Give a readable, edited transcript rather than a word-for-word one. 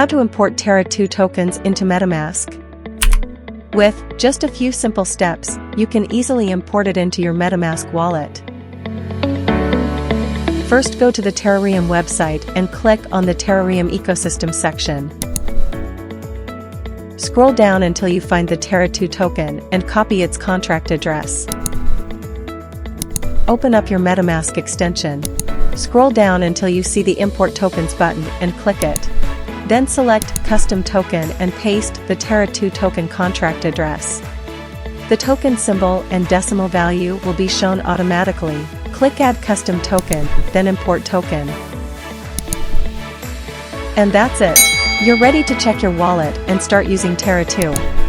How to import TERA2 tokens into MetaMask. With just a few simple steps, you can easily import it into your MetaMask wallet. First, go to the Terarium website and click on the Terarium ecosystem section. Scroll down until you find the TERA2 token and copy its contract address. Open up your MetaMask extension. Scroll down until you see the Import Tokens button and click it. Then select Custom Token and paste the TERA2 token contract address. The token symbol and decimal value will be shown automatically. Click Add Custom Token, then Import Token. And that's it. You're ready to check your wallet and start using TERA2.